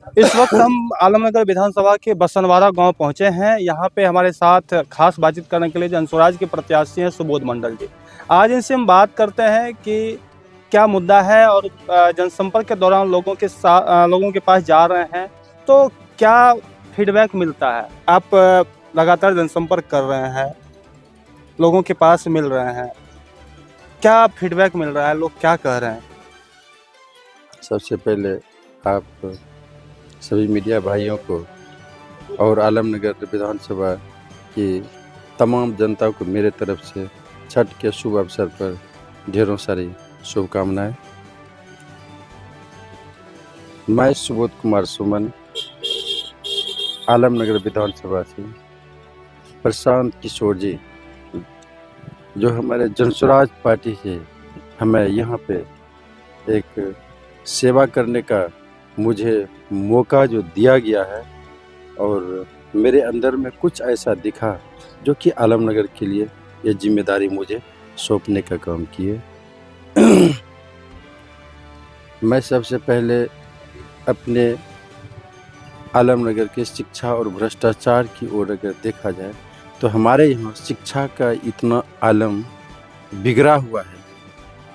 इस वक्त हम आलमनगर विधानसभा के बसनवाड़ा गांव पहुंचे हैं। यहाँ पे हमारे साथ खास बातचीत करने के लिए जनसुराज के प्रत्याशी हैं सुबोध मंडल जी। आज इनसे हम बात करते हैं कि क्या मुद्दा है और जनसंपर्क के दौरान लोगों के पास जा रहे हैं तो क्या फीडबैक मिलता है। आप लगातार जनसंपर्क कर रहे हैं, लोगों के पास मिल रहे हैं, क्या फीडबैक मिल रहा है, लोग क्या कह रहे हैं? सबसे पहले आप सभी मीडिया भाइयों को और आलमनगर विधानसभा की तमाम जनता को मेरे तरफ से छठ के शुभ अवसर पर ढेरों सारी शुभकामनाएं। मैं सुबोध कुमार सुमन आलमनगर विधानसभा से प्रशांत किशोर जी जो हमारे जनसुराज पार्टी से हमें यहाँ पे एक सेवा करने का मुझे मौका जो दिया गया है और मेरे अंदर में कुछ ऐसा दिखा जो कि आलमनगर के लिए ये जिम्मेदारी मुझे सौंपने का काम किए। मैं सबसे पहले अपने आलमनगर के शिक्षा और भ्रष्टाचार की ओर अगर देखा जाए तो हमारे यहाँ शिक्षा का इतना आलम बिगड़ा हुआ है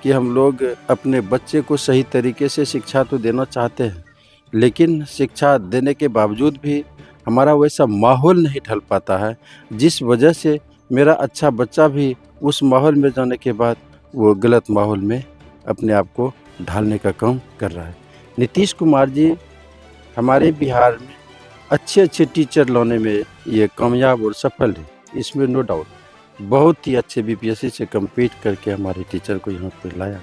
कि हम लोग अपने बच्चे को सही तरीके से शिक्षा तो देना चाहते हैं, लेकिन शिक्षा देने के बावजूद भी हमारा वैसा माहौल नहीं ढल पाता है, जिस वजह से मेरा अच्छा बच्चा भी उस माहौल में जाने के बाद वो गलत माहौल में अपने आप को ढालने का काम कर रहा है। नीतीश कुमार जी हमारे बिहार में अच्छे अच्छे टीचर लाने में ये कामयाब और सफल है, इसमें नो डाउट। बहुत ही अच्छे बीपीएससी से कम्पीट करके हमारे टीचर को यहाँ पर लाया।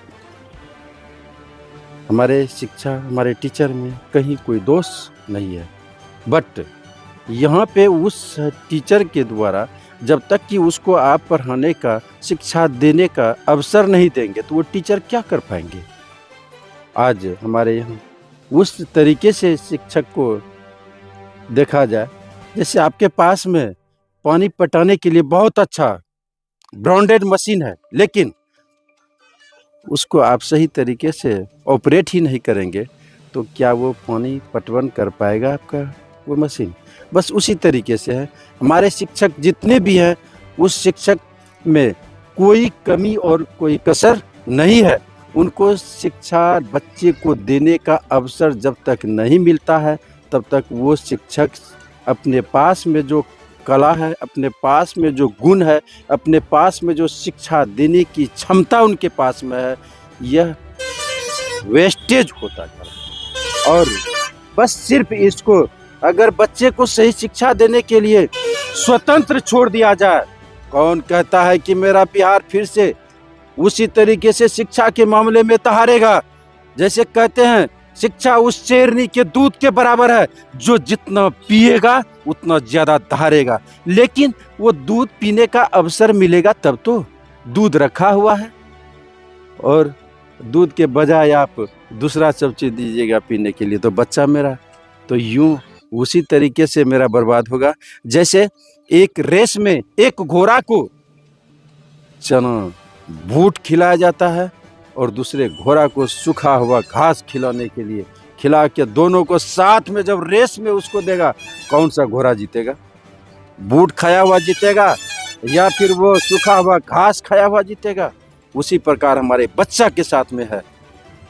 हमारे हमारे टीचर में कहीं कोई दोष नहीं है, बट यहाँ पे उस टीचर के द्वारा जब तक कि उसको आप पढ़ाने का, शिक्षा देने का अवसर नहीं देंगे तो वो टीचर क्या कर पाएंगे। आज हमारे यहाँ उस तरीके से शिक्षक को देखा जाए जैसे आपके पास में पानी पटाने के लिए बहुत अच्छा ब्रांडेड मशीन है, लेकिन उसको आप सही तरीके से ऑपरेट ही नहीं करेंगे तो क्या वो पानी पटवन कर पाएगा आपका वो मशीन। बस उसी तरीके से है हमारे शिक्षक जितने भी हैं, उस शिक्षक में कोई कमी और कोई कसर नहीं है। उनको शिक्षा बच्चे को देने का अवसर जब तक नहीं मिलता है तब तक वो शिक्षक अपने पास में जो कला है, अपने पास में जो गुण है, अपने पास में जो शिक्षा देने की क्षमता उनके पास में है, यह वेस्टेज होता है। और बस सिर्फ इसको अगर बच्चे को सही शिक्षा देने के लिए स्वतंत्र छोड़ दिया जाए, कौन कहता है कि मेरा बिहार फिर से उसी तरीके से शिक्षा के मामले में तहारेगा। जैसे कहते हैं शिक्षा उस शेरनी के दूध के बराबर है, जो जितना पिएगा उतना ज्यादा दहाड़ेगा, लेकिन वो दूध पीने का अवसर मिलेगा तब तो। दूध रखा हुआ है और दूध के बजाय आप दूसरा सब चीज दीजिएगा पीने के लिए तो बच्चा मेरा तो यूं उसी तरीके से मेरा बर्बाद होगा। जैसे एक रेस में एक घोड़ा को चना बूट खिलाया जाता है और दूसरे घोड़ा को सूखा हुआ घास खिलाने के लिए खिला के दोनों को साथ में जब रेस में उसको देगा, कौन सा घोड़ा जीतेगा? बूट खाया हुआ जीतेगा या फिर वो सूखा हुआ घास खाया हुआ जीतेगा? उसी प्रकार हमारे बच्चा के साथ में है।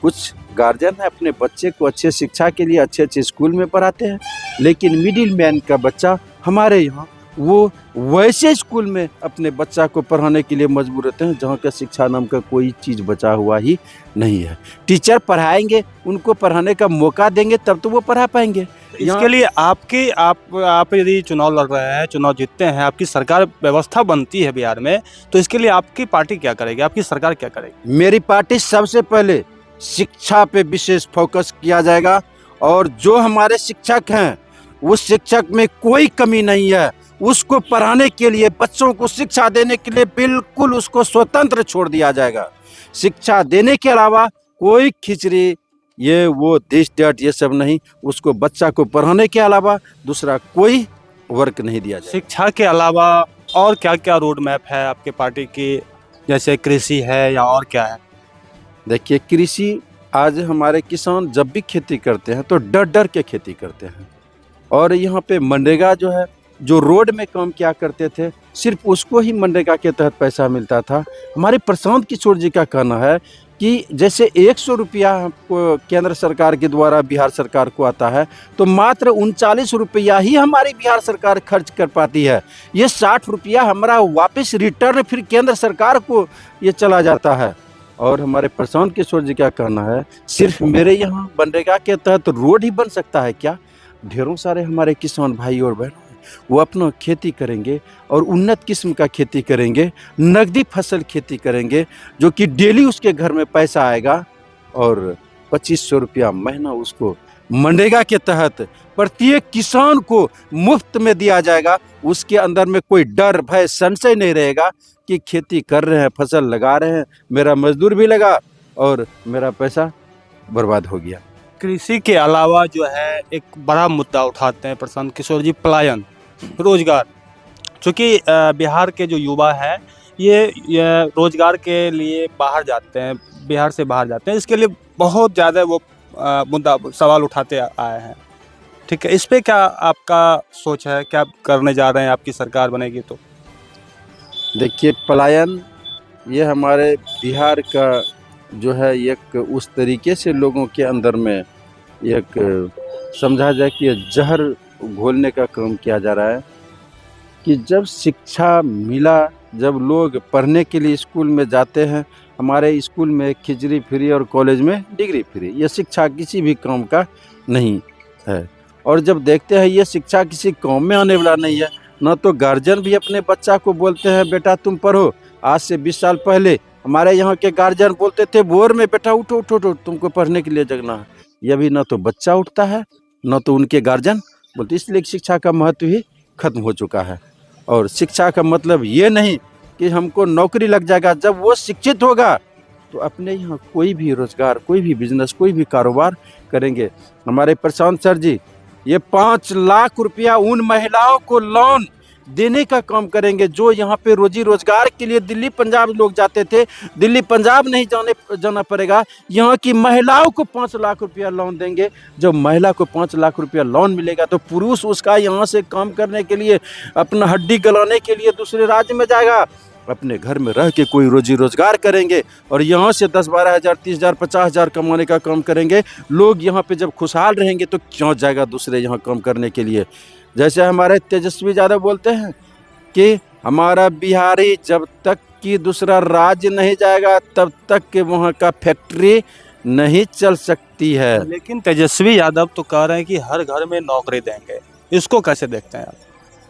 कुछ गार्जियन है अपने बच्चे को अच्छे शिक्षा के लिए अच्छे अच्छे स्कूल में पढ़ाते हैं, लेकिन मिडिल मैन का बच्चा हमारे यहाँ वो वैसे स्कूल में अपने बच्चा को पढ़ाने के लिए मजबूर होते हैं जहाँ का शिक्षा नाम का कोई चीज़ बचा हुआ ही नहीं है। टीचर पढ़ाएंगे, उनको पढ़ाने का मौका देंगे तब तो वो पढ़ा पाएंगे। इसके लिए आप यदि चुनाव लड़ रहे हैं, चुनाव जीतते हैं, आपकी सरकार व्यवस्था बनती है बिहार में, तो इसके लिए आपकी पार्टी क्या करेगी, आपकी सरकार क्या करेगी? मेरी पार्टी सबसे पहले शिक्षा पे विशेष फोकस किया जाएगा और जो हमारे शिक्षक हैं उस शिक्षक में कोई कमी नहीं है, उसको पढ़ाने के लिए, बच्चों को शिक्षा देने के लिए बिल्कुल उसको स्वतंत्र छोड़ दिया जाएगा। शिक्षा देने के अलावा कोई खिचड़ी ये वो दिस दैट ये सब नहीं, उसको बच्चा को पढ़ाने के अलावा दूसरा कोई वर्क नहीं दिया जाए। शिक्षा के अलावा और क्या क्या रोड मैप है आपके पार्टी की, जैसे कृषि है या और क्या है? देखिए कृषि आज हमारे किसान जब भी खेती करते हैं तो डर डर के खेती करते हैं। और यहाँ पे मनरेगा जो है, जो रोड में काम किया करते थे, सिर्फ उसको ही मनरेगा के तहत पैसा मिलता था। हमारे प्रशांत किशोर जी का कहना है कि जैसे 100 रुपया हमको केंद्र सरकार के द्वारा बिहार सरकार को आता है, तो मात्र 39 रुपया ही हमारी बिहार सरकार खर्च कर पाती है। ये 60 रुपया हमारा वापस रिटर्न फिर केंद्र सरकार को ये चला जाता है। और हमारे प्रशांत किशोर जी का कहना है, सिर्फ मेरे यहाँ मनरेगा के तहत रोड ही बन सकता है क्या? ढेरों सारे हमारे किसान भाई और बहन वो अपना खेती करेंगे और उन्नत किस्म का खेती करेंगे, नकदी फसल खेती करेंगे, जो कि डेली उसके घर में पैसा आएगा और 2500 रुपया महीना उसको मनरेगा के तहत प्रत्येक किसान को मुफ्त में दिया जाएगा। उसके अंदर में कोई डर भय संशय नहीं रहेगा कि खेती कर रहे हैं, फसल लगा रहे हैं, मेरा मजदूर भी लगा और मेरा पैसा बर्बाद हो गया। कृषि के अलावा जो है एक बड़ा मुद्दा उठाते हैं प्रशांत किशोर जी, पलायन, रोजगार। चूँकि बिहार के जो युवा है ये रोजगार के लिए बाहर जाते हैं, बिहार से बाहर जाते हैं, इसके लिए बहुत ज़्यादा वो मुद्दा सवाल उठाते आए हैं। ठीक है, इस पे क्या आपका सोच है, क्या करने जा रहे हैं, आपकी सरकार बनेगी तो? देखिए, पलायन ये हमारे बिहार का जो है एक उस तरीके से लोगों के अंदर में एक समझा जाए कि जहर घोलने का काम किया जा रहा है कि जब शिक्षा मिला, जब लोग पढ़ने के लिए स्कूल में जाते हैं, हमारे स्कूल में खिचड़ी फ्री और कॉलेज में डिग्री फ्री, ये शिक्षा किसी भी काम का नहीं है। और जब देखते हैं ये शिक्षा किसी काम में आने वाला नहीं है, ना तो गार्जियन भी अपने बच्चा को बोलते हैं बेटा तुम पढ़ो। आज से 20 साल पहले हमारे यहाँ के गार्जियन बोलते थे भोर में बेटा उठो उठो उठो, तुमको पढ़ने के लिए जगना है। ये भी ना तो बच्चा उठता है, ना तो उनके गार्जियन बोलते, इसलिए शिक्षा का महत्व ही खत्म हो चुका है। और शिक्षा का मतलब ये नहीं कि हमको नौकरी लग जाएगा। जब वो शिक्षित होगा तो अपने यहाँ कोई भी रोजगार, कोई भी बिजनेस, कोई भी कारोबार करेंगे। हमारे प्रशांत सर जी ये 5 लाख रुपया उन महिलाओं को लोन देने का काम करेंगे जो यहाँ पे रोजी रोजगार के लिए दिल्ली पंजाब लोग जाते थे। दिल्ली पंजाब नहीं जाना पड़ेगा, यहाँ की महिलाओं को 5 लाख रुपया लोन देंगे। जब महिला को 5 लाख रुपया लोन मिलेगा तो पुरुष उसका यहाँ से काम करने के लिए, अपना हड्डी गलाने के लिए दूसरे राज्य में जाएगा, अपने घर में रह के कोई रोजी रोजगार करेंगे और यहाँ से 10-12 हज़ार, 30,000, 50,000 कमाने का काम करेंगे। लोग यहाँ पे जब खुशहाल रहेंगे तो क्यों जाएगा दूसरे यहाँ काम करने के लिए। जैसे हमारे तेजस्वी यादव बोलते हैं कि हमारा बिहारी जब तक कि दूसरा राज्य नहीं जाएगा तब तक कि वहाँ का फैक्ट्री नहीं चल सकती है। लेकिन तेजस्वी यादव तो कह रहे हैं कि हर घर में नौकरी देंगे, इसको कैसे देखते हैं आप?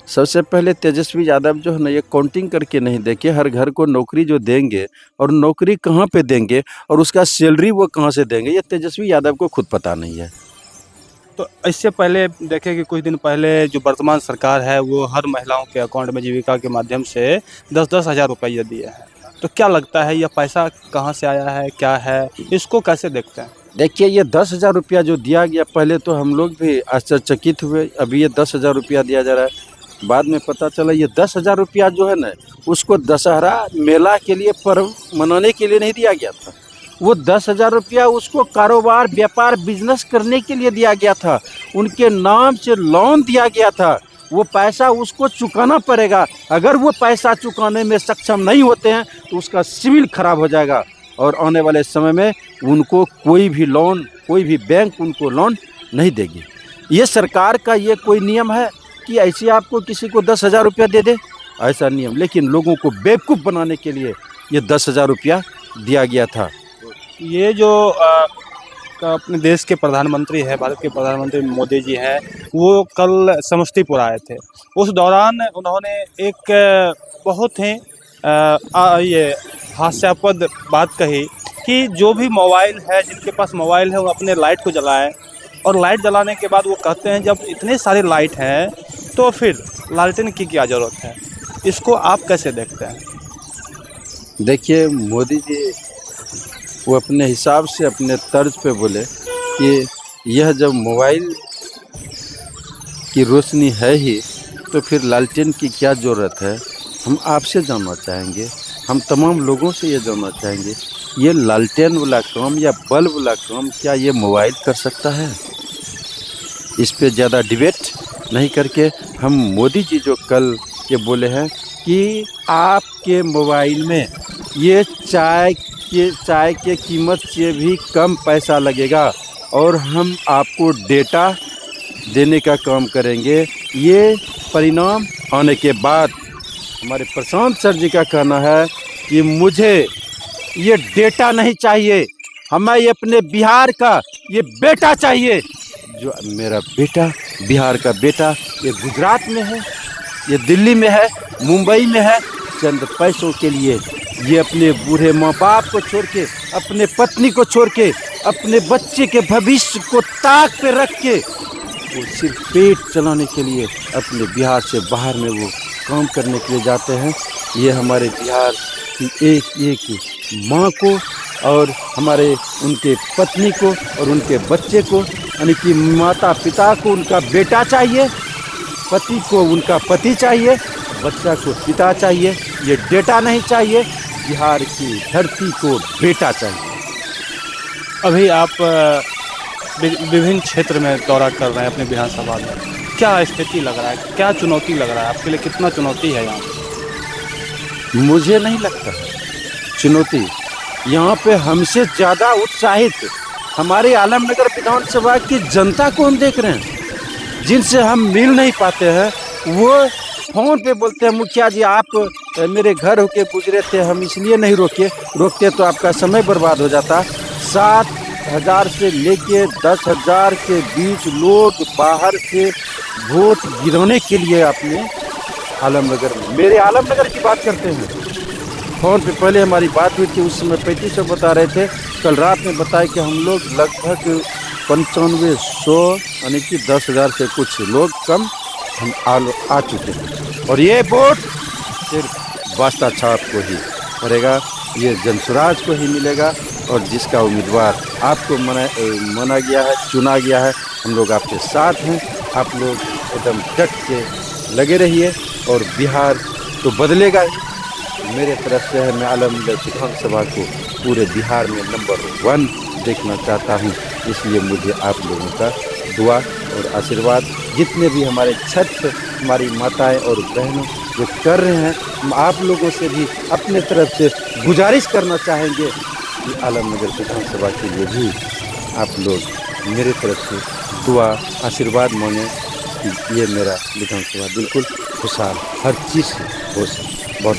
सबसे पहले तेजस्वी यादव जो है ना, ये काउंटिंग करके नहीं देखे हर घर को नौकरी जो देंगे और नौकरी कहाँ पे देंगे और उसका सैलरी वो कहाँ से देंगे, ये तेजस्वी यादव को खुद पता नहीं है। तो इससे पहले देखें कि कुछ दिन पहले जो वर्तमान सरकार है वो हर महिलाओं के अकाउंट में जीविका के माध्यम से 10-10 हज़ार रुपये दिए हैं। तो क्या लगता है यह पैसा कहाँ से आया है, क्या है, इसको कैसे देखते हैं? देखिए, ये 10,000 रुपया जो दिया गया, पहले तो हम लोग भी आश्चर्यचकित हुए। अभी ये 10,000 रुपया दिया जा रहा है, बाद में पता चला ये 10,000 रुपया जो है ना, उसको दशहरा मेला के लिए, पर्व मनाने के लिए नहीं दिया गया था। वो 10,000 रुपया उसको कारोबार, व्यापार, बिजनेस करने के लिए दिया गया था। उनके नाम से लोन दिया गया था, वो पैसा उसको चुकाना पड़ेगा। अगर वो पैसा चुकाने में सक्षम नहीं होते हैं तो उसका सिविल खराब हो जाएगा और आने वाले समय में उनको कोई भी लोन, कोई भी बैंक उनको लोन नहीं देगी। ये सरकार का ये कोई नियम है कि ऐसे आपको किसी को 10,000 रुपया दे दे, ऐसा नियम। लेकिन लोगों को बेवकूफ़ बनाने के लिए ये 10,000 रुपया दिया गया था। ये जो अपने देश के प्रधानमंत्री है, भारत के प्रधानमंत्री मोदी जी हैं, वो कल समस्तीपुर आए थे। उस दौरान उन्होंने एक बहुत ही ये हास्यास्पद बात कही कि जो भी मोबाइल है, जिनके पास मोबाइल है, वो अपने लाइट को जलाएं। और लाइट जलाने के बाद वो कहते हैं जब इतने सारे लाइट हैं तो फिर लालटेन की क्या ज़रूरत है। इसको आप कैसे देखते हैं? देखिए, मोदी जी वो अपने हिसाब से, अपने तर्ज पे बोले कि यह जब मोबाइल की रोशनी है ही तो फिर लालटेन की क्या ज़रूरत है। हम आपसे जानना चाहेंगे, हम तमाम लोगों से ये जानना चाहेंगे ये लालटेन वाला काम या बल्ब वाला काम क्या ये मोबाइल कर सकता है? इस पे ज़्यादा डिबेट नहीं करके हम मोदी जी जो कल ये बोले हैं कि आपके मोबाइल में ये चाय के कीमत से भी कम पैसा लगेगा और हम आपको डेटा देने का काम करेंगे। ये परिणाम आने के बाद हमारे प्रशांत सर जी का कहना है कि मुझे ये डेटा नहीं चाहिए, हमें ये अपने बिहार का ये बेटा चाहिए। जो मेरा बेटा, बिहार का बेटा, ये गुजरात में है, ये दिल्ली में है, मुंबई में है, चंद पैसों के लिए ये अपने बूढ़े माँ बाप को छोड़ के, अपने पत्नी को छोड़ के, अपने बच्चे के भविष्य को ताक पे रख के वो सिर्फ पेट चलाने के लिए अपने बिहार से बाहर में वो काम करने के लिए जाते हैं। ये हमारे बिहार की एक एक माँ को और हमारे उनके पत्नी को और उनके बच्चे को, यानी कि माता पिता को उनका बेटा चाहिए, पति को उनका पति चाहिए, बच्चा को पिता चाहिए। ये डेटा नहीं चाहिए, बिहार की धरती को बेटा चाहिए। अभी आप विभिन्न क्षेत्र में दौरा कर रहे हैं अपने विधानसभा में, क्या स्थिति लग रहा है, क्या चुनौती लग रहा है आपके लिए, कितना चुनौती है यहाँ पे? मुझे नहीं लगता चुनौती, यहाँ पे हमसे ज़्यादा उत्साहित हमारे आलमनगर विधानसभा की जनता को हम देख रहे हैं, जिनसे हम मिल नहीं पाते हैं। वो फ़ोन पे बोलते हैं मुखिया जी आप मेरे घर होके गुजरे थे, हम इसलिए नहीं रोकते तो आपका समय बर्बाद हो जाता। 7,000 से लेके 10,000 के बीच लोग बाहर से वोट गिराने के लिए आपने आलमनगर में, मेरे आलमनगर की बात करते हैं। फ़ोन पे पहले हमारी बात हुई थी, उस समय 3500 बता रहे थे, कल रात में बताया कि हम लोग लगभग 9500 यानी कि 10,000 से कुछ लोग कम हम आ चुके हैं। और ये वोट सिर्फ वास्ता छाप को ही पड़ेगा, ये जनसुराज को ही मिलेगा। और जिसका उम्मीदवार आपको माना गया है, चुना गया है, हम लोग आपके साथ हैं। आप लोग एकदम डट के लगे रहिए और बिहार तो बदलेगा ही। मेरे तरफ से है, मैं आलमनगर विधानसभा को पूरे बिहार में नंबर 1 देखना चाहता हूं, इसलिए मुझे आप लोगों का दुआ और आशीर्वाद, जितने भी हमारे छठ हमारी माताएं और बहनों जो कर रहे हैं, हम आप लोगों से भी अपने तरफ से गुजारिश करना चाहेंगे कि आलमनगर विधानसभा के लिए भी आप लोग मेरे तरफ से दुआ आशीर्वाद मांगें कि ये मेरा विधानसभा बिल्कुल खुशहाल हर चीज़ से हो सके। बहुत